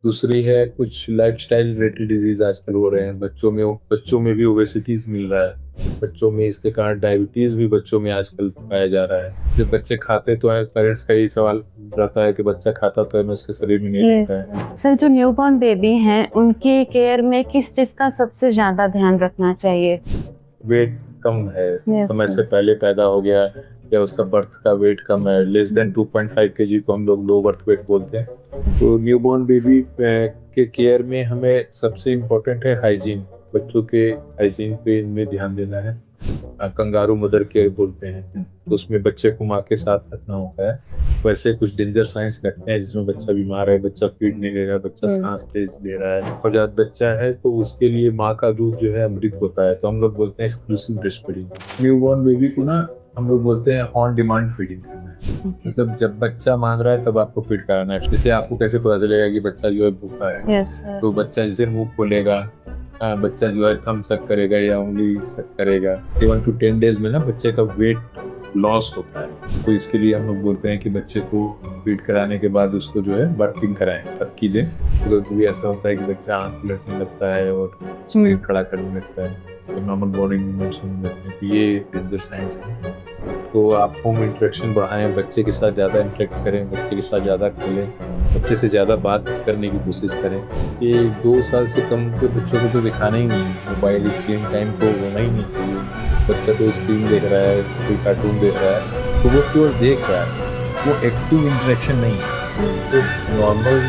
दूसरी है कुछ लाइफस्टाइल रिलेटेड डिजीज आजकल हो रहे हैं बच्चों में भी ओबेसिटीज मिल रहा है। बच्चों में इसके कारण डायबिटीज भी बच्चों में आजकल पाया जा रहा है। जब बच्चे खाते तो है, पेरेंट्स का यही सवाल रहता है कि बच्चा खाता तो है ना, उसके शरीर में नहीं रहता है। सर, जो न्यूबॉर्न बेबी हैं उनकी केयर में किस चीज का सबसे ज्यादा ध्यान रखना चाहिए? वेट कम है, समय सर। से पहले पैदा हो गया है, या उसका बर्थ का वेट कम है, लेस देन 2.5 केजी को हम लोग लो बर्थ वेट बोलते हैं। तो न्यूबॉर्न बेबी के केयर में हमें सबसे इम्पोर्टेंट है हाइजीन। बच्चों के हाइजीन पे इनमें ध्यान देना है। कंगारू मदर केयर बोलते हैं, तो उसमें बच्चे को माँ के साथ रखना होता है। वैसे कुछ डेंजर साइंस रखते हैं जिसमें बच्चा बीमार है, बच्चा फीड नहीं ले रहा, बच्चा सांस तेज ले रहा है, नवजात बच्चा है, तो उसके लिए माँ का दूध जो है अमृत होता है, तो हम लोग बोलते हैं exclusive breast feeding. Newborn baby को ना हम लोग बोलते हैं ऑन डिमांड फीडिंग करना है। मतलब जब बच्चा मांग रहा है तब आपको फीड कराना है। जैसे आपको कैसे पता चलेगा कि बच्चा जो है भूखा है? तो बच्चा जैसे मुंह खोलेगा, बच्चा जो है थम सक करेगा या उंगली सक करेगा। 7 to 10 डेज में ना बच्चे का वेट लॉस होता है, तो इसके लिए हम लोग बोलते हैं कि बच्चे को फीड कराने के बाद उसको जो है बर्पिंग कराएं, टपकी दें। तो कभी ऐसा होता है कि बच्चा आँख उलटने लगता है और शरीर खड़ा करने लगता है, तो नॉर्मल बॉडी मूवमेंट्स होने लगते हैं, तो ये डेंजर साइंस है। तो आप होम इंटरेक्शन बढ़ाएं, बच्चे के साथ ज़्यादा इंटरेक्ट करें, बच्चे के साथ ज़्यादा खेलें, बच्चे से ज़्यादा बात करने की कोशिश करें। ये 2 साल से कम के बच्चों को तो दिखाना ही नहीं है, मोबाइल स्क्रीन टाइम तो होना ही नहीं चाहिए। बच्चा तो स्क्रीन देख रहा है, कोई कार्टून देख रहा है, तो वो केवल देख रहा है, वो एक्टिव इंटरेक्शन नहीं है। तो नॉर्मल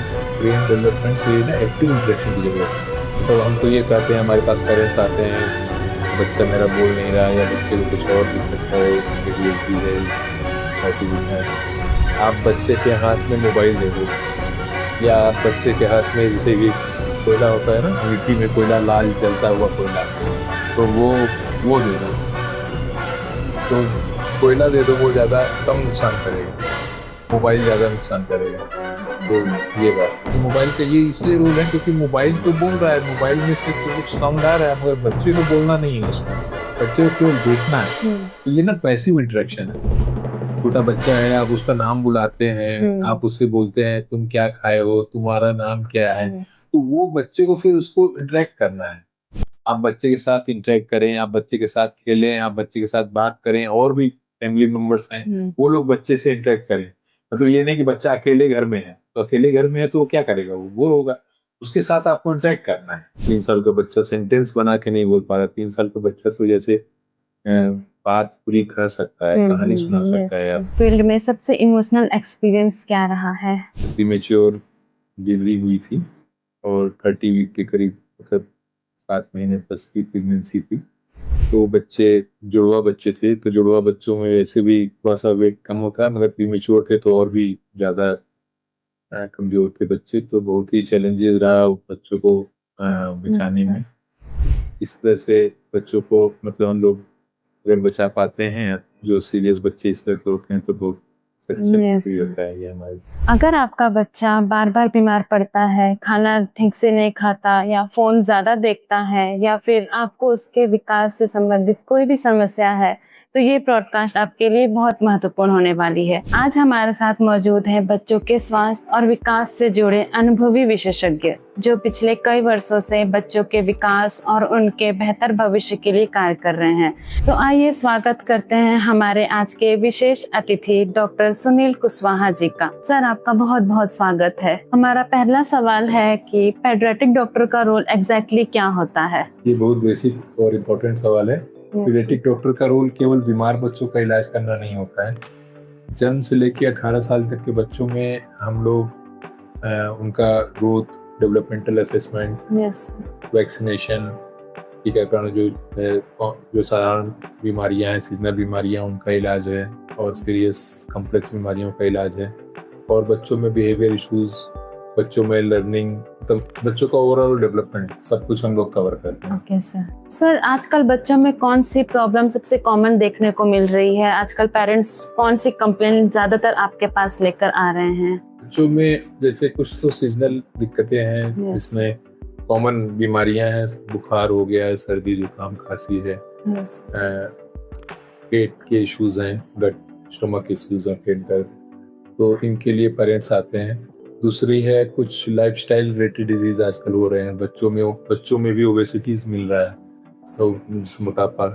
ब्रेन डेवलपमेंट के लिए ना एक्टिव इंटरेक्शन की जरूरत है। तो हम तो ये कहते हैं, हमारे पास पेरेंट्स आते हैं, बच्चा मेरा बोल नहीं रहा या बच्चे को कुछ और दिक्कत है, ADHD है, ऑटिज्म है, आप बच्चे के हाथ में मोबाइल दे दो, या आप बच्चे के हाथ में जैसे कि कोयला होता है ना, मिट्टी में कोयला, लाल जलता हुआ कोयला, तो वो दे दो। तो कोयला दे दो, वो ज़्यादा कम नुकसान करेगा, मोबाइल ज़्यादा नुकसान करेगा। तो ये बात, तो मोबाइल का ये इसलिए रूल है क्योंकि मोबाइल तो बोल रहा है, मोबाइल में से तो कुछ साउंड आ रहा है, मगर बच्चे को बोलना नहीं है उसमें, बच्चे को केवल देखना है। तो ये ना पैसिव इंटरेक्शन है। छोटा बच्चा है, आप उसका नाम बुलाते हैं, आप उससे बोलते हैं तुम क्या खाए हो, तुम्हारा नाम क्या है, तो वो बच्चे को फिर उसको इंटरेक्ट करना है। आप बच्चे के साथ इंटरेक्ट करें, आप बच्चे के साथ खेलें, आप बच्चे के साथ बात करें, और भी फैमिली मेंबर्स हैं वो लोग बच्चे से इंटरेक्ट करें। मतलब ये नहीं कि बच्चा अकेले घर में है, तो अकेले घर में है तो वो क्या करेगा, वो बोर होगा। उसके साथ आपको इंटरेक्ट करना है। 3 साल का बच्चा सेंटेंस बना के नहीं बोल पा रहा, 3 साल का बच्चा तो जैसे बात पूरी कर सकता है, कहानी सुना सकता है। आप फील्ड में सबसे इमोशनल एक्सपीरियंस क्या रहा है? प्रीमेच्योर डिलीवरी हुई थी और 30 वीक के करीब, मतलब 7 महीने प्लस की प्रेगनेंसी थी। तो बच्चे जुड़वा बच्चे थे, तो जुड़वा बच्चों में वैसे भी थोड़ा सा वेट कम होता है, मगर प्रीमेच्योर थे तो और भी ज़्यादा कमज़ोर थे बच्चे। तो बहुत ही चैलेंजेस रहा बच्चों को बचाने में। इस तरह से बच्चों को, मतलब हम लोग अगर बचा पाते हैं, जो सीरियस बच्चे इस तरह के होते हैं, तो बहुत सक्सेसफुल होता है ये हमारे। अगर आपका बच्चा बार बार बीमार पड़ता है, खाना ठीक से नहीं खाता या फोन ज्यादा देखता है, या फिर आपको उसके विकास से संबंधित कोई भी समस्या है, तो ये ब्रॉडकास्ट आपके लिए बहुत महत्वपूर्ण होने वाली है। आज हमारे साथ मौजूद है बच्चों के स्वास्थ्य और विकास से जुड़े अनुभवी विशेषज्ञ, जो पिछले कई वर्षों से बच्चों के विकास और उनके बेहतर भविष्य के लिए कार्य कर रहे हैं। तो आइए स्वागत करते हैं हमारे आज के विशेष अतिथि डॉक्टर सुनील कुशवाहा जी का। सर, आपका बहुत बहुत स्वागत है। हमारा पहला सवाल है कि पेडियाट्रिक डॉक्टर का रोल एग्जैक्टली क्या होता है? ये बहुत बेसिक और इम्पोर्टेंट सवाल है। पीडियाट्रिक डॉक्टर का रोल केवल बीमार बच्चों का इलाज करना नहीं होता है। जन्म से लेकर 18 साल तक के बच्चों में हम लोग उनका ग्रोथ, डेवलपमेंटल असेसमेंट, वैक्सीनेशन, टीकाकरण, जो साधारण बीमारियां हैं, सीजनल बीमारियां, उनका इलाज है, और सीरियस कॉम्प्लेक्स बीमारियों का इलाज है, और बच्चों में बिहेवियर इश्यूज, बच्चों में लर्निंग, मतलब बच्चों का ओवरऑल डेवलपमेंट, सब कुछ हम लोग कवर करते हैं। Okay sir. सर, आजकल बच्चों में कौन सी प्रॉब्लम सबसे कॉमन देखने को मिल रही है? आजकल पेरेंट्स कौन सी कंप्लेंट ज्यादातर आपके पास लेकर आ रहे हैं? बच्चों में जैसे कुछ तो सीजनल दिक्कतें हैं, जिसमें कॉमन बीमारियां हैं, बुखार हो गया है, सर्दी जुकाम खांसी है, पेट के इश्यूज हैं, गट स्टमक इश्यूज हैं, पेट दर्द, तो इनके लिए पेरेंट्स आते हैं। दूसरी है कुछ लाइफस्टाइल रिलेटेड डिजीज आजकल हो रहे हैं बच्चों में भी ओबेसिटीज मिल रहा है, मोटापा।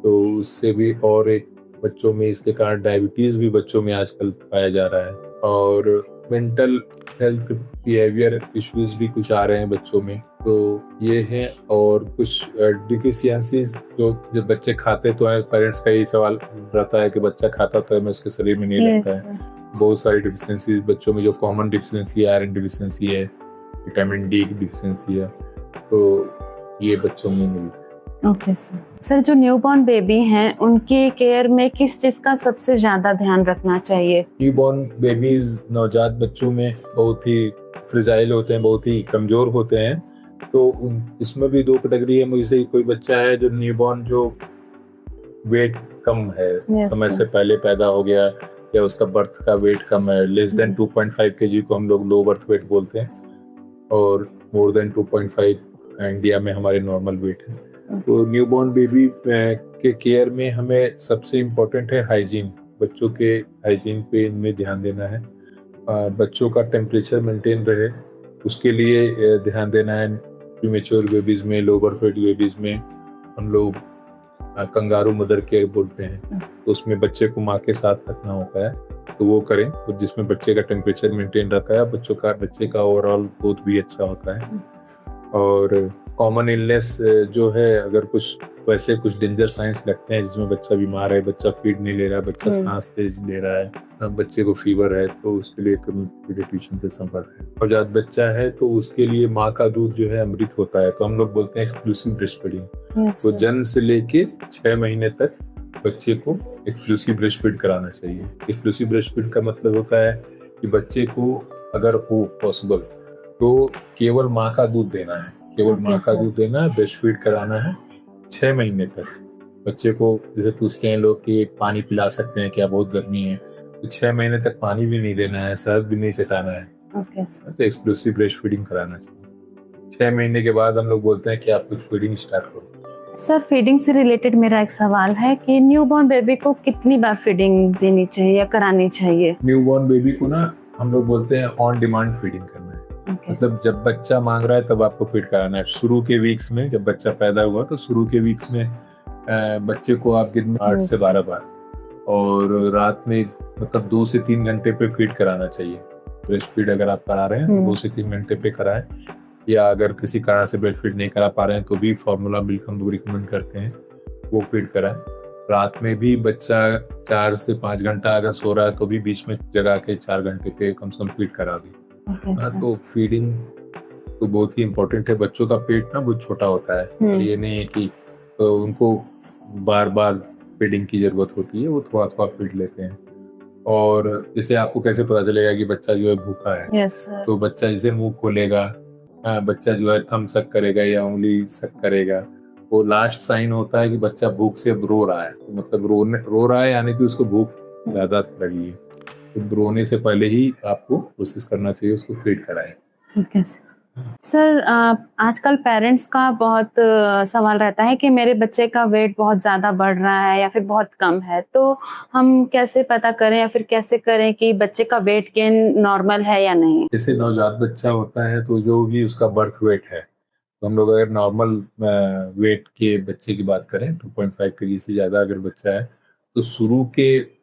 तो उससे भी, और एक बच्चों में इसके कारण डायबिटीज भी बच्चों में आजकल पाया जा रहा है, और मेंटल हेल्थ बिहेवियर इश्यूज भी कुछ आ रहे हैं बच्चों में। तो ये है, और कुछ डिफिशियंसीज जो जब बच्चे खाते तो है, पेरेंट्स का यही सवाल रहता है कि बच्चा खाता तो है मैं उसके शरीर में नहीं लगता है। बहुत सारी डिफिशियंसी बच्चों में, जो कॉमन डिफिशियंसी है, आयरन डिफिशियंसी है, विटामिन डी की डिफिशियंसी है, तो ये बच्चों में मिलता है। ओके सर, जो न्यूबॉर्न बेबी हैं उनके केयर में किस चीज का सबसे ज्यादा ध्यान रखना चाहिए? न्यूबॉर्न बेबीज, नवजात बच्चों में बहुत ही फ्रिजाइल होते हैं, बहुत ही कमजोर होते हैं। तो इसमें भी दो कैटेगरी है। जैसे कोई बच्चा है जो न्यूबॉर्न, जो वेट कम है, समय से पहले पैदा हो गया, या उसका बर्थ का वेट कम है, लेस देन 2.5 kg को हम लोग लो बर्थ वेट बोलते हैं, और मोर देन 2.5 इंडिया में हमारे नॉर्मल वेट है। तो न्यूबॉर्न बेबी के केयर में हमें सबसे इम्पोर्टेंट है हाइजीन। बच्चों के हाइजीन पे इनमें ध्यान देना है। बच्चों का टेम्परेचर मेंटेन रहे, उसके लिए ध्यान देना है। प्रीमेच्योर बेबीज में, लो बर्थ वेट बेबीज में हम लोग कंगारू मदर केयर बोलते हैं, तो उसमें बच्चे को माँ के साथ रखना होता है, तो वो करें, तो जिसमें बच्चे का टेम्परेचर मेंटेन रहता है, बच्चे का ओवरऑल ग्रोथ भी अच्छा होता है। और कॉमन इलनेस जो है, अगर कुछ डेंजर साइंस लगते हैं जिसमें बच्चा बीमार है, बच्चा फीड नहीं ले रहा है, बच्चा सांस तेज ले रहा है, बच्चे को फीवर है, तो उसके लिए पीडियाट्रिशियन से संपर्क है। नवजात बच्चा है तो उसके लिए माँ का दूध जो है अमृत होता है, तो हम लोग बोलते हैं एक्सक्लूसिव ब्रेस्ट फीडिंग। तो जन्म से लेके 6 महीने तक बच्चे को एक्सक्लूसिव ब्रेस्ट फीड कराना चाहिए। एक्सक्लूसिव ब्रेस्ट फीड का मतलब होता है कि बच्चे को अगर हो पॉसिबल तो केवल माँ का दूध देना है, माँ का दूध देना है, ब्रेस्ट फीड कराना है 6 महीने तक। बच्चे को जैसे पूछते हैं लोग कि पानी पिला सकते हैं क्या, बहुत गर्मी है, तो 6 महीने तक पानी भी नहीं देना है, शहद भी नहीं चटाना है। तो एक्सक्लूसिव ब्रेस्ट फीडिंग कराना चाहिए। 6 महीने के बाद हम लोग बोलते हैं कि आप कुछ फीडिंग स्टार्ट करो। सर, फीडिंग से रिलेटेड मेरा एक सवाल है कि न्यूबॉर्न बेबी को कितनी बार फीडिंग देनी चाहिए या करानी चाहिए? न्यूबॉर्न बेबी को ना हम लोग बोलते हैं ऑन डिमांड फीडिंग करना है। मतलब जब बच्चा मांग रहा है तब आपको फीड कराना है। शुरू के वीक्स में, जब बच्चा पैदा हुआ तो शुरू के वीक्स में बच्चे को आप दिन में 8 से 12 बार, और रात में मतलब 2 से 3 घंटे पे फीड कराना चाहिए। ब्रेस्ट फीड अगर आप करा रहे हैं तो 2 से 3 घंटे पे कराएं, या अगर किसी कारण से ब्रेस्ट फीड नहीं करा पा रहे हैं तो भी फॉर्मूला मिल्क हम लोग रिकमेंड करते हैं, वो फीड कराएं। रात में भी बच्चा 4 से 5 घंटा अगर सो रहा है तो भी बीच में जगा के 4 घंटे पे कम से कम फीड करा दी। तो फीडिंग तो बहुत ही इम्पोर्टेंट है। बच्चों का पेट ना बहुत छोटा होता है, और ये नहीं है कि उनको बार बार फीडिंग की जरूरत होती है, वो थोड़ा थोड़ा फीड लेते हैं। और जैसे आपको कैसे पता चलेगा कि बच्चा जो है भूखा है? तो बच्चा जैसे मुंह खोलेगा, बच्चा जो है थम सक करेगा या उंगली सक करेगा, वो लास्ट साइन होता है कि बच्चा भूख से रो रहा है। तो मतलब रो रहा है यानी कि उसको भूख ज्यादा लगी है। तो रोने से पहले ही आपको कोशिश करना चाहिए उसको फीड कराएं। सर, आजकल पेरेंट्स का बहुत सवाल रहता है कि मेरे बच्चे का वेट बहुत ज़्यादा बढ़ रहा है या फिर बहुत कम है, तो हम कैसे पता करें या फिर कैसे करें कि बच्चे का वेट गेन नॉर्मल है या नहीं? जैसे नवजात बच्चा होता है तो जो भी उसका बर्थ वेट है, तो हम लोग अगर नॉर्मल वेट के बच्चे की बात करें, 2.5 kg से ज़्यादा अगर बच्चा है, तो शुरू के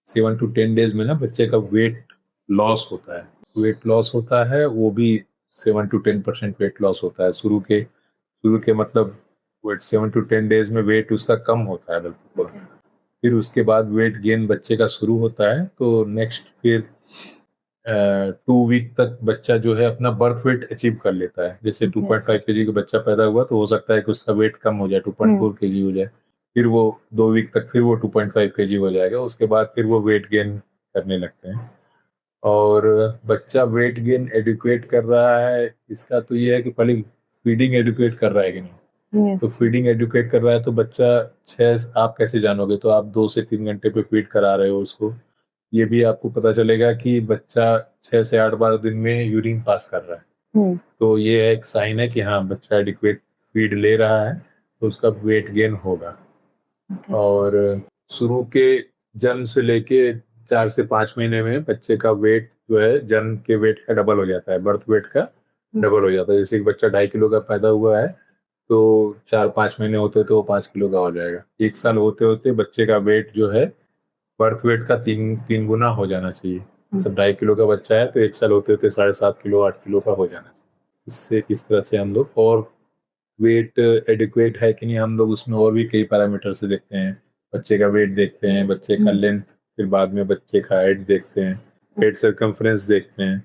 7 to 10 डेज में ना बच्चे का वेट लॉस होता है। वेट लॉस होता है, वो भी 7 to 10% वेट लॉस होता है। शुरू के मतलब 7 to 10 डेज में वेट उसका कम होता है बिल्कुल। फिर उसके बाद वेट गेन बच्चे का शुरू होता है, तो नेक्स्ट फिर 2 वीक तक बच्चा जो है अपना बर्थ वेट अचीव कर लेता है। जैसे 2.5 kg का बच्चा पैदा हुआ तो हो सकता है कि उसका वेट कम हो जाए, 2.4 kg हो जाए, फिर वो 2 वीक तक फिर वो 2.5 kg हो जाएगा। उसके बाद फिर वो वेट गेन करने लगते हैं। और बच्चा वेट गेन एडुकेट कर रहा है, इसका तो ये है कि पहले फीडिंग एडुकेट कर रहा है कि नहीं। तो फीडिंग एडुकेट कर रहा है तो बच्चा आप कैसे जानोगे? तो आप 2 से 3 घंटे पे फीड करा रहे हो उसको, ये भी आपको पता चलेगा कि बच्चा 6 से 8 बार दिन में यूरिन पास कर रहा है। तो ये एक साइन है कि हाँ, बच्चा एडिक्वेट फीड ले रहा है, तो उसका वेट गेन होगा। और शुरू के जन्म से लेके 4 से 5 महीने में बच्चे का वेट जो है जन्म के वेट का डबल हो जाता है, बर्थ वेट का डबल हो जाता है। जैसे एक बच्चा 2.5 किलो का पैदा हुआ है तो 4-5 महीने होते तो वो 5 किलो का हो जाएगा। 1 साल होते होते बच्चे का वेट जो है बर्थ वेट का 3 गुना हो जाना चाहिए। तो 2.5 किलो का बच्चा है तो 1 साल होते होते 7.5 किलो 8 किलो का हो जाना चाहिए। इससे इस तरह से हम लोग, और वेट एडिक्वेट है कि नहीं हम लोग उसमें और भी कई पैरामीटर से देखते हैं। बच्चे का वेट देखते हैं, बच्चे का लेंथ, फिर बाद में बच्चे का हाइट देखते हैं, हेड सर्कम्फ्रेंस देखते हैं।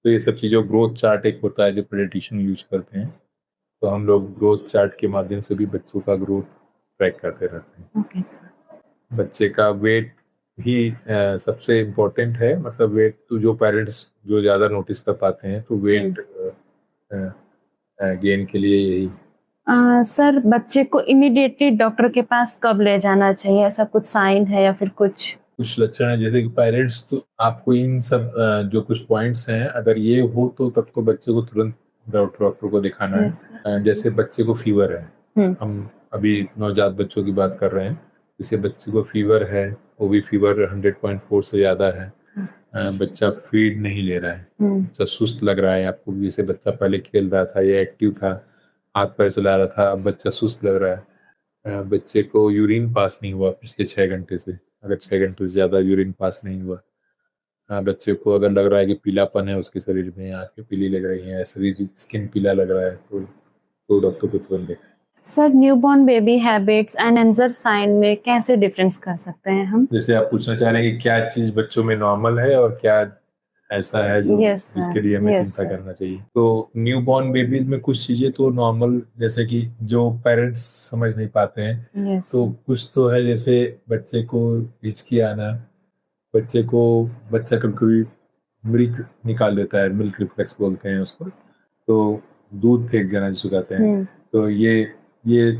तो ये सब चीज़ों, ग्रोथ चार्ट एक होता है जो पीडियाट्रिशियन यूज करते हैं, तो हम लोग ग्रोथ चार्ट के माध्यम से भी बच्चों का ग्रोथ ट्रैक करते रहते हैं। Okay sir. बच्चे का वेट ही सबसे इम्पोर्टेंट है, मतलब वेट तो जो पेरेंट्स जो ज़्यादा नोटिस कर पाते हैं, तो वेट गेन के लिए यही। सर बच्चे को इमीडिएटली डॉक्टर के पास कब ले जाना चाहिए, ऐसा कुछ साइन है या फिर कुछ? कुछ लक्षण है जैसे कि पेरेंट्स, तो आपको इन सब जो कुछ पॉइंट्स हैं अगर ये हो तो तब तो बच्चे को तुरंत डॉक्टर को दिखाना है। जैसे बच्चे को फीवर है, हम अभी नवजात बच्चों की बात कर रहे हैं, जैसे बच्चे को फीवर है, वो भी फीवर 100.4 से ज़्यादा है, बच्चा फीड नहीं ले रहा है, बच्चा सुस्त लग रहा है आपको, जैसे बच्चा पहले खेल रहा था या एक्टिव था, हाथ पैर चला रहा था, अब बच्चा सुस्त लग रहा है, बच्चे को यूरिन पास नहीं हुआ पिछले 6 घंटे से, अगर 6 घंटे से ज़्यादा यूरिन पास नहीं हुआ, बच्चे को अगर लग रहा है कि पीलापन है उसके शरीर में, आंखें पीली लग रही हैं, शरीर स्किन पीला लग रहा है, तो डॉक्टर को तुरंत देखा। Sir newborn baby habits and danger sign में कैसे डिफरेंस कर सकते हैं हम? जैसे आप पूछना चाह रहे हैं कि क्या चीज बच्चों में नॉर्मल है और क्या ऐसा है जो जिसके लिए हमें चिंता करना चाहिए। तो न्यूबॉर्न बेबीज में कुछ चीजें तो नॉर्मल, जैसे कि जो पेरेंट्स समझ नहीं पाते हैं, तो कुछ तो है, जैसे बच्चे को हिचकी आना, बच्चा कभी कभी मिल्क निकाल देता है, मिल्क रिफ्लेक्स बोलते हैं उसको, तो दूध फेंक देना जिसको कहते हैं, तो ये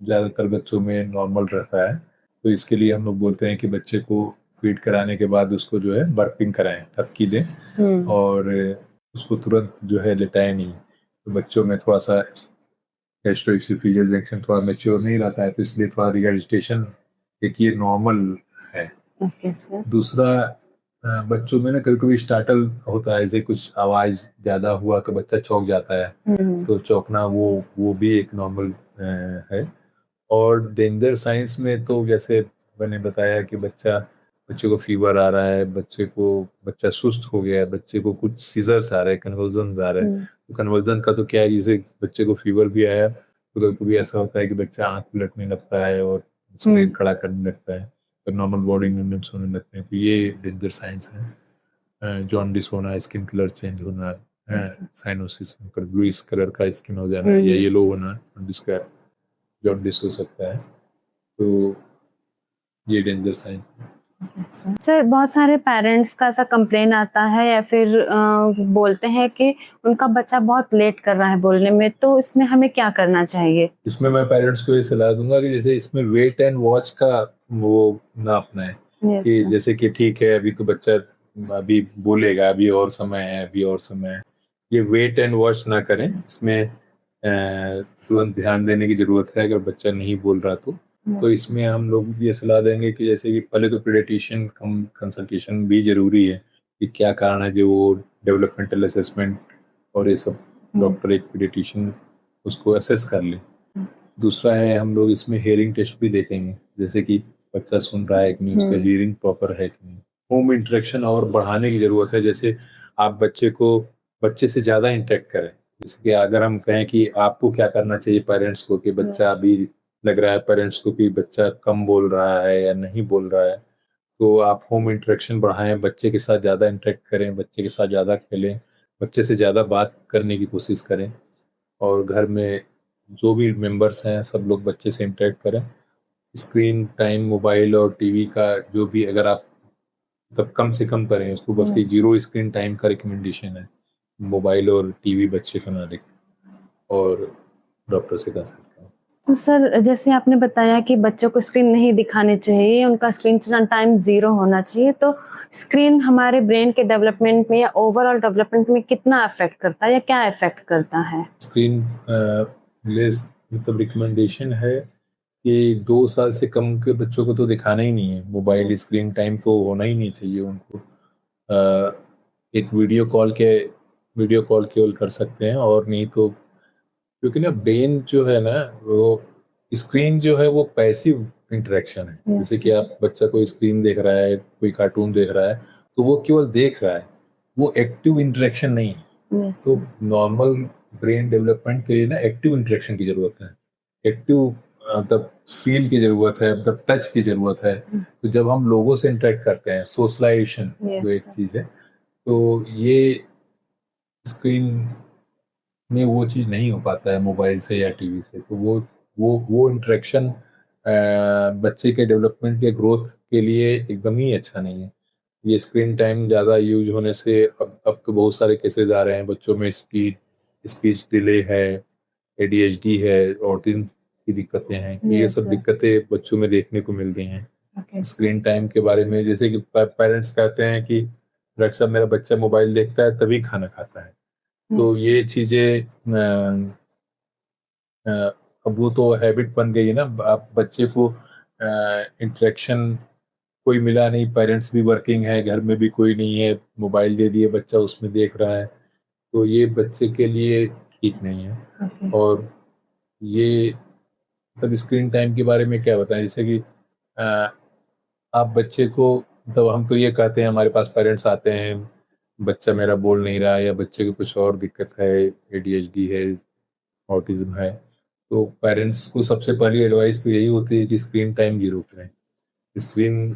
ज़्यादातर बच्चों में नॉर्मल रहता है। तो इसके लिए हम लोग बोलते हैं कि बच्चे को फीड कराने के बाद उसको जो है बर्पिंग कराएं, थपकी दें, और उसको तुरंत जो है लेटाएं नहीं। तो बच्चों में थोड़ा सा गैस्ट्रोइसोफेजियल जंक्शन थोड़ा मैच्योर नहीं रहता है, तो इसलिए थोड़ा रिगर्जिटेशन एक ये नॉर्मल है। Okay sir. दूसरा, बच्चों में ना कभी कभी स्टार्टल होता है, जैसे कुछ आवाज ज्यादा हुआ तो बच्चा चौंक जाता है, तो चौंकना वो भी एक नॉर्मल है। और डेंजर साइंस में तो जैसे मैंने बताया कि बच्चे को फीवर आ रहा है, बच्चा सुस्त हो गया है, बच्चे को कुछ सीजर्स आ रहे हैं, कन्वर्जन आ रहे हैं। तो कन्वर्जन का तो क्या है, जैसे बच्चे को फीवर भी आया तो कभी ऐसा होता है कि बच्चा आंख उलटने लगता है और शरीर खड़ा करने लगता है, तो नॉर्मल बॉडी मूवमेंट्स होने लगते हैं, तो ये डेंजर साइंस है। जॉन्डिस होना, स्किन कलर चेंज होना, साइनोसिस, ब्लूइश कलर का स्किन हो जाना या येलो होना, जॉन्डिस हो सकता है, तो ये डेंजर साइंस है। सर बहुत सारे पेरेंट्स का ऐसा कंप्लेन आता है या फिर बोलते हैं कि उनका बच्चा बहुत लेट कर रहा है बोलने में, तो इसमें हमें क्या करना चाहिए? इसमें मैं पेरेंट्स को ये सलाह दूंगा कि जैसे इसमें वेट एंड वॉच का वो ना अपनाएं, कि जैसे कि ठीक है अभी तो बच्चा अभी बोलेगा, अभी और समय है, अभी और समय है, ये वेट एंड वॉच ना करें। इसमें तुरंत ध्यान देने की जरूरत है अगर बच्चा नहीं बोल रहा तो इसमें हम लोग ये सलाह देंगे कि जैसे कि पहले तो पीडियाट्रिशियन कंसल्टेशन भी जरूरी है, कि क्या कारण है, जो वो डेवलपमेंटल असेसमेंट और ये सब, डॉक्टर एक पीडियाट्रिशियन उसको असेस कर ले। दूसरा है हम लोग इसमें हेयरिंग टेस्ट भी देखेंगे, जैसे कि बच्चा सुन रहा है कि नहीं, उसका हियरिंग प्रॉपर है कि नहीं। होम इंटरेक्शन और बढ़ाने की जरूरत है, जैसे आप बच्चे से ज्यादा इंटरेक्ट करें। जैसे कि अगर हम कहें कि आपको क्या करना चाहिए पेरेंट्स को, कि बच्चा अभी लग रहा है पेरेंट्स को कि बच्चा कम बोल रहा है या नहीं बोल रहा है, तो आप होम इंटरेक्शन बढ़ाएं, बच्चे के साथ ज़्यादा इंटरेक्ट करें, बच्चे के साथ ज़्यादा खेलें, बच्चे से ज़्यादा बात करने की कोशिश करें, और घर में जो भी मेंबर्स हैं सब लोग बच्चे से इंटरेक्ट करें। स्क्रीन टाइम मोबाइल और टीवी का जो भी, अगर आप तब कम से कम करें उसको, बल्कि 0 स्क्रीन टाइम का रिकमेंडेशन है, मोबाइल और टीवी बच्चे को ना देखें, और डॉक्टर से कंसल्ट करें। तो सर जैसे आपने बताया कि बच्चों को स्क्रीन नहीं दिखानी चाहिए, उनका स्क्रीन टाइम 0 होना चाहिए, तो स्क्रीन हमारे ब्रेन के डेवलपमेंट में या ओवरऑल डेवलपमेंट में कितना अफेक्ट करता है या क्या इफेक्ट करता है? स्क्रीन लेस मतलब रिकमेंडेशन है कि 2 साल से कम के बच्चों को तो दिखाना ही नहीं है मोबाइल, स्क्रीन टाइम तो होना ही नहीं चाहिए उनको। एक वीडियो कॉल केवल कर सकते हैं, और नहीं तो क्योंकि ना ब्रेन जो है ना, वो स्क्रीन जो है वो पैसिव इंटरेक्शन है। Yes. जैसे कि आप बच्चा कोई स्क्रीन देख रहा है, कोई कार्टून देख रहा है, तो वो केवल देख रहा है, वो एक्टिव इंटरेक्शन नहीं है। Yes. तो नॉर्मल ब्रेन डेवलपमेंट के लिए ना एक्टिव इंटरेक्शन की जरूरत है, एक्टिव मतलब फील की जरूरत है, मतलब टच की जरूरत है। तो जब हम लोगों से इंटरेक्ट करते हैं, सोशलाइजेशन जो एक Yes. चीज है, तो ये स्क्रीन में वो चीज़ नहीं हो पाता है मोबाइल से या टीवी से। तो वो इंटरेक्शन बच्चे के डेवलपमेंट के ग्रोथ के लिए एकदम ही अच्छा नहीं है। ये स्क्रीन टाइम ज़्यादा यूज होने से अब तो बहुत सारे केसेस आ रहे हैं बच्चों में, स्पीच डिले है, एडीएचडी है, ऑटिज्म की दिक्कतें हैं। तो ये Yes, सब sir. दिक्कतें बच्चों में देखने को मिल रही हैं। Okay. स्क्रीन टाइम के बारे में जैसे कि पेरेंट्स कहते हैं कि डॉक्टर साहब मेरा बच्चा मोबाइल देखता है तभी खाना खाता है। तो Yes. ये चीज़ें अब वो तो हैबिट बन गई है ना। आप बच्चे को इंटरेक्शन कोई मिला नहीं, पेरेंट्स भी वर्किंग है, घर में भी कोई नहीं है, मोबाइल दे दिए, बच्चा उसमें देख रहा है, तो ये बच्चे के लिए ठीक नहीं है। Okay. और ये मतलब स्क्रीन टाइम के बारे में क्या बताएं, जैसे कि अ, आप बच्चे को, मतलब हम तो ये कहते हैं, हमारे पास पेरेंट्स आते हैं, बच्चा मेरा बोल नहीं रहा है या बच्चे को कुछ और दिक्कत है, एडीएचडी है, ऑटिज्म है, तो पेरेंट्स को सबसे पहली एडवाइस तो यही होती है कि स्क्रीन टाइम जीरो करें। स्क्रीन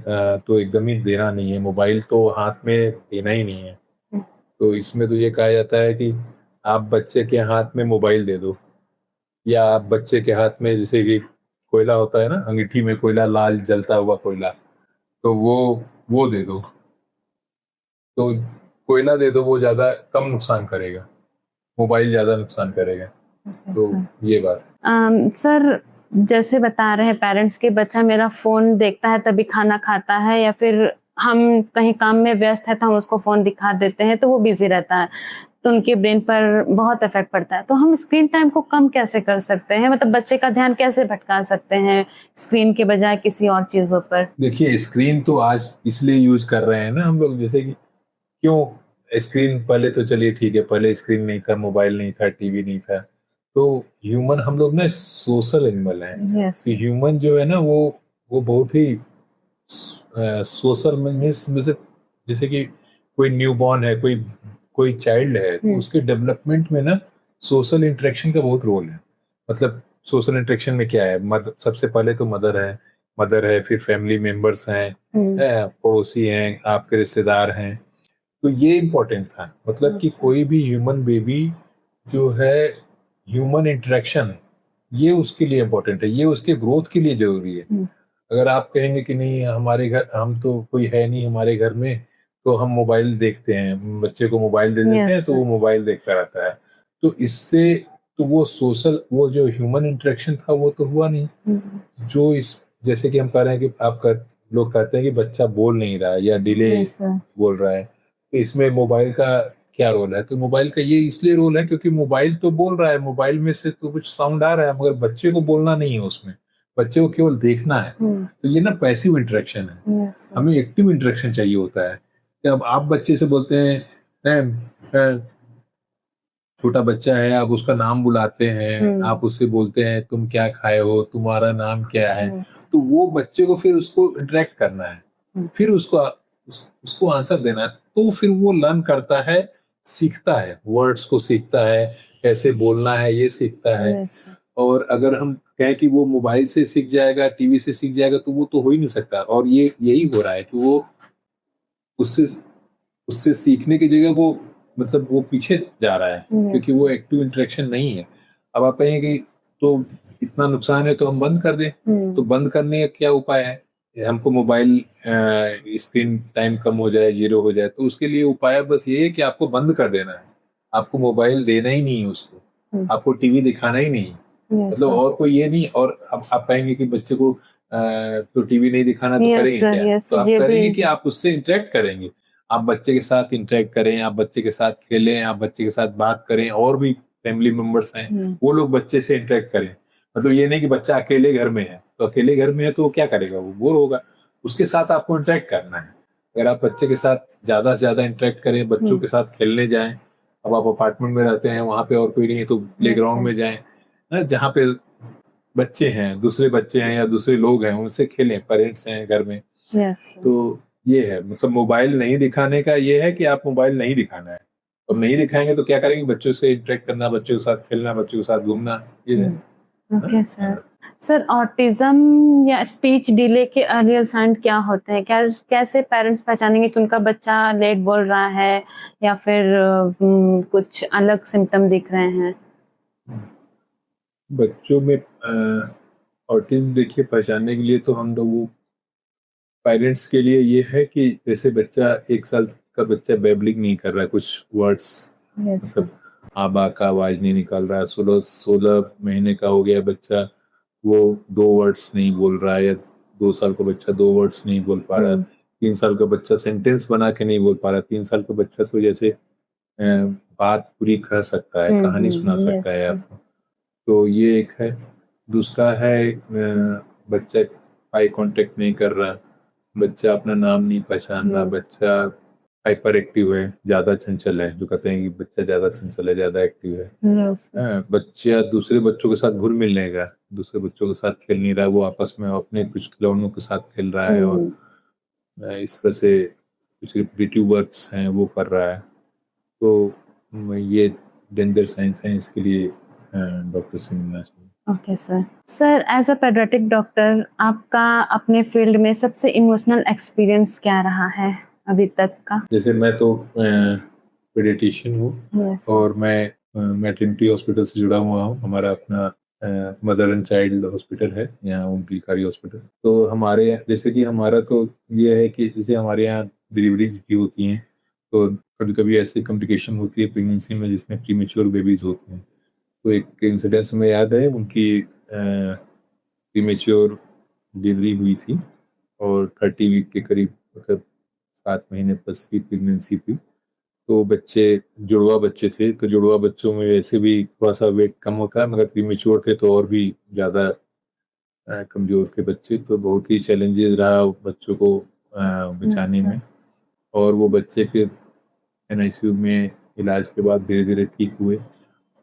तो एकदम ही देना नहीं है, मोबाइल तो हाथ में देना ही नहीं है। तो इसमें तो ये कहा जाता है कि आप बच्चे के हाथ में मोबाइल दे दो, या आप बच्चे के हाथ में, जैसे कि कोयला होता है ना, अंगीठी में कोयला, लाल जलता हुआ कोयला, तो वो दे दो। तो कोयला दे दो, वो ज्यादा कम नुकसान करेगा, मोबाइल ज्यादा नुकसान करेगा। तो ये बात। सर, जैसे बता रहे हैं पेरेंट्स के बच्चा मेरा फोन देखता है तभी खाना खाता है, या फिर हम कहीं काम में व्यस्त है तो हम उसको फोन दिखा देते हैं तो वो बिजी रहता है, तो उनके ब्रेन पर बहुत इफेक्ट पड़ता है। तो हम स्क्रीन टाइम को कम कैसे कर सकते हैं, मतलब बच्चे का ध्यान कैसे भटका सकते हैं स्क्रीन के बजाय किसी और चीजों पर? देखिए, स्क्रीन तो आज इसलिए यूज कर रहे हैं ना हम लोग, जैसे कि क्यों स्क्रीन, पहले तो चलिए ठीक है, पहले स्क्रीन नहीं था, मोबाइल नहीं था, टीवी नहीं था, तो ह्यूमन, हम लोग ना सोशल एनिमल हैं। यस। तो ह्यूमन जो है ना, वो बहुत ही सोशल मीन्स में से, जैसे कि कोई न्यूबॉर्न है, कोई कोई चाइल्ड है, तो उसके डेवलपमेंट में ना सोशल इंटरेक्शन का बहुत रोल है। मतलब सोशल इंटरेक्शन में क्या है, सबसे पहले तो मदर है, फिर फैमिली मेंबर्स हैं, पड़ोसी हैं, आपके रिश्तेदार हैं। तो ये इम्पोर्टेंट था, मतलब कि कोई भी ह्यूमन बेबी जो है, ह्यूमन इंटरेक्शन, ये उसके लिए इम्पोर्टेंट है, ये उसके ग्रोथ के लिए जरूरी है। अगर आप कहेंगे कि नहीं, हमारे घर, हम तो कोई है नहीं हमारे घर में, तो हम मोबाइल देखते हैं, बच्चे को मोबाइल दे देते हैं, तो वो मोबाइल देखता रहता है, तो इससे तो वो सोशल, वो जो ह्यूमन इंटरेक्शन था वो तो हुआ नहीं। जो इस, जैसे कि हम कह रहे हैं कि लोग कहते हैं कि बच्चा बोल नहीं रहा है या डिले बोल रहा है, तो इसमें मोबाइल का क्या रोल है? तो मोबाइल का ये इसलिए रोल है क्योंकि मोबाइल तो बोल रहा है, मोबाइल में से तो कुछ साउंड आ रहा है, मगर बच्चे को बोलना नहीं है उसमें, बच्चे को केवल देखना है। तो ये ना पैसिव इंटरेक्शन है। हमें एक्टिव इंटरेक्शन चाहिए होता है। अब आप बच्चे से बोलते हैं, छोटा बच्चा है, आप उसका नाम बुलाते हैं, आप उससे बोलते हैं तुम क्या खाए हो, तुम्हारा नाम क्या है, तो वो बच्चे को फिर उसको इंटरेक्ट करना है, फिर उसको आंसर देना है, तो फिर वो लर्न करता है, सीखता है, वर्ड्स को सीखता है, कैसे बोलना है ये सीखता है। और अगर हम कहें कि वो मोबाइल से सीख जाएगा, टीवी से सीख जाएगा, तो वो तो हो ही नहीं सकता। और ये यही हो रहा है कि वो उससे उससे सीखने की जगह वो, मतलब वो पीछे जा रहा है, क्योंकि वो एक्टिव इंटरेक्शन नहीं है। अब आप कहेंगे कि तो इतना नुकसान है तो हम बंद कर दें, तो बंद करने का क्या उपाय है? हमको मोबाइल स्क्रीन टाइम कम हो जाए, जीरो हो जाए, तो उसके लिए उपाय बस ये है कि आपको बंद कर देना है, आपको मोबाइल देना ही नहीं है उसको, आपको टीवी दिखाना ही नहीं, मतलब और कोई ये नहीं। और अब आप कहेंगे कि बच्चे को तो टीवी नहीं दिखाना, तो करेंगे क्या? तो आप करेंगे कि आप उससे इंटरेक्ट करेंगे, आप बच्चे के साथ इंटरेक्ट करें, आप बच्चे के साथ खेलें, आप बच्चे के साथ बात करें, और भी फैमिली मेंबर्स हैं वो लोग बच्चे से इंटरेक्ट करें। मतलब ये नहीं कि बच्चा अकेले घर में है, तो अकेले घर में है तो वो क्या करेगा, वो बोर होगा, उसके साथ आपको इंटरेक्ट करना है। अगर आप बच्चे के साथ ज्यादा से ज्यादा इंटरेक्ट करें, बच्चों के साथ खेलने जाएं, अब आप अपार्टमेंट में रहते हैं, वहां पे और कोई नहीं है तो प्लेग्राउंड sir. में जाएं, ना, जहाँ पे बच्चे हैं, दूसरे बच्चे हैं या दूसरे लोग हैं, उनसे खेलें, पेरेंट्स हैं घर में। Yes, sir. तो ये है, मतलब मोबाइल नहीं दिखाने का ये है कि आप मोबाइल नहीं दिखाना है, और नहीं दिखाएंगे तो क्या करेंगे, बच्चों से इंटरेक्ट करना, बच्चों के साथ खेलना, बच्चों के साथ घूमना, ये है। Okay sir. सर ऑटिज्म या स्पीच डिले के अर्लियर साइन क्या होते हैं? कैसे पेरेंट्स पहचानेंगे कि उनका बच्चा लेट बोल रहा है या फिर कुछ अलग सिम्टम दिख रहे हैं? बच्चों में ऑटिज्म देखिए पहचानने के लिए तो हम लोग, पेरेंट्स के लिए ये है कि जैसे बच्चा 1 साल का बच्चा बेबलिंग नहीं कर रहा है, कुछ वर्ड्स मतलब आबा का आवाज नहीं निकाल रहा है, 16 महीने का हो गया बच्चा, वो 2 वर्ड्स नहीं बोल रहा है, या 2 साल का बच्चा 2 वर्ड्स नहीं बोल पा रहा, 3 साल का बच्चा सेंटेंस बना के नहीं बोल पा रहा, 3 साल का बच्चा तो जैसे बात पूरी कह सकता है, कहानी सुना सकता है आपको, तो ये एक है। दूसरा है बच्चा आई कांटेक्ट नहीं कर रहा, बच्चा अपना नाम नहीं पहचान रहा, बच्चा हाइपर एक्टिव है, ज्यादा चंचल है, जो कहते हैं कि बच्चा ज्यादा चंचल है, ज्यादा एक्टिव है। बच्चा दूसरे बच्चों के साथ घुल मिल नहीं रहा, दूसरे बच्चों के साथ खेल नहीं रहा, वो आपस में अपने कुछ खिलौनों के साथ खेल रहा है, और इस तरह से कुछ रिपीटिव वर्ड्स हैं वो कर रहा है, तो ये डेंजर साइंस है, इसके लिए डॉक्टर से मिलना चाहिए। Okay sir. Sir as a paediatric doctor आपका अपने फील्ड में सबसे इमोशनल एक्सपीरियंस क्या रहा है अभी तक का? जैसे मैं तो पेडियाट्रिशियन हूँ, और मैं मैटरनिटी हॉस्पिटल से जुड़ा हुआ हूँ, हमारा अपना मदर एंड चाइल्ड हॉस्पिटल है यहाँ, ओमपीकारी हॉस्पिटल। तो हमारे जैसे कि हमारा तो ये है कि जैसे हमारे यहाँ डिलीवरीज भी होती हैं, तो कभी कभी ऐसी कॉम्प्लिकेशन होती है प्रेगनेंसी में जिसमें प्रीमेच्योर बेबीज होते हैं, तो एक इंसिडेंस में याद है, उनकी प्रीमेच्योर डिलीवरी हुई थी, और 30 वीक के करीब, मतलब 7 महीने प्लस की प्रेगनेंसी थी, तो बच्चे जुड़वा बच्चे थे, तो जुड़वा बच्चों में वैसे भी थोड़ा सा वेट कम होता है, मगर प्रीमेच्योर थे तो और भी ज़्यादा कमज़ोर थे बच्चे, तो बहुत ही चैलेंजेस रहा बच्चों को बचाने में, और वो बच्चे फिर NICU में इलाज के बाद धीरे धीरे ठीक हुए,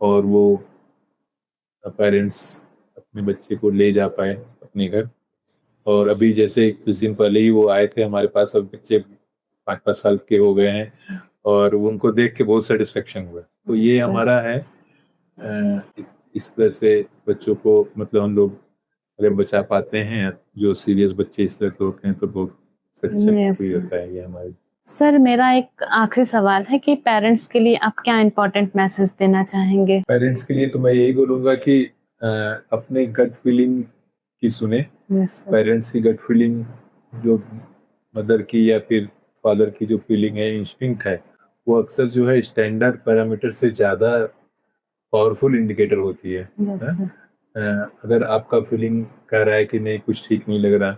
और वो पेरेंट्स अपने बच्चे को ले जा पाए अपने घर, और अभी जैसे कुछ दिन पहले ही वो आए थे हमारे पास, अब बच्चे 5-5 साल के हो गए हैं, और उनको देख के बहुत सेटिस्फेक्शन हुआ, तो ये हमारा है। इस तरह से बच्चों को, मतलब हम लोग अगर बचा पाते हैं, जो सीरियस बच्चे इस तरह के होते हैं, तो बहुत सक्सेसफुल होता है ये हमारे। सर मेरा एक आखिरी सवाल है कि पेरेंट्स के लिए आप क्या इम्पोर्टेंट मैसेज देना चाहेंगे? पेरेंट्स के लिए तो मैं यही बोलूंगा कि अपने गट फीलिंग की सुने। पेरेंट्स की गट फीलिंग, जो मदर की या फिर फादर की जो फीलिंग है, इंस्टिंक्ट है, वो अक्सर जो है स्टैंडर्ड पैरामीटर से ज़्यादा पावरफुल इंडिकेटर होती है। अगर आपका फीलिंग कह रहा है कि नहीं कुछ ठीक नहीं लग रहा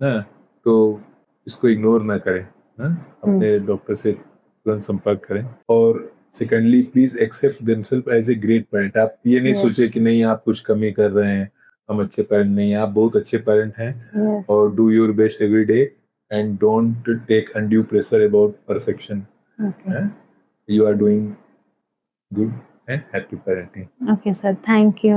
ना, तो इसको इग्नोर ना करें, अपने डॉक्टर से तुरंत संपर्क करें। और secondly, please accept themselves as a great parent. आप ये नहीं सोचे कि नहीं आप कुछ कमी कर रहे हैं, हम अच्छे पेरेंट नहीं, आप बहुत अच्छे पेरेंट हैं, और do your best every day and don't take undue pressure about perfection. You are doing good and happy parenting. Okay, sir. Thank you.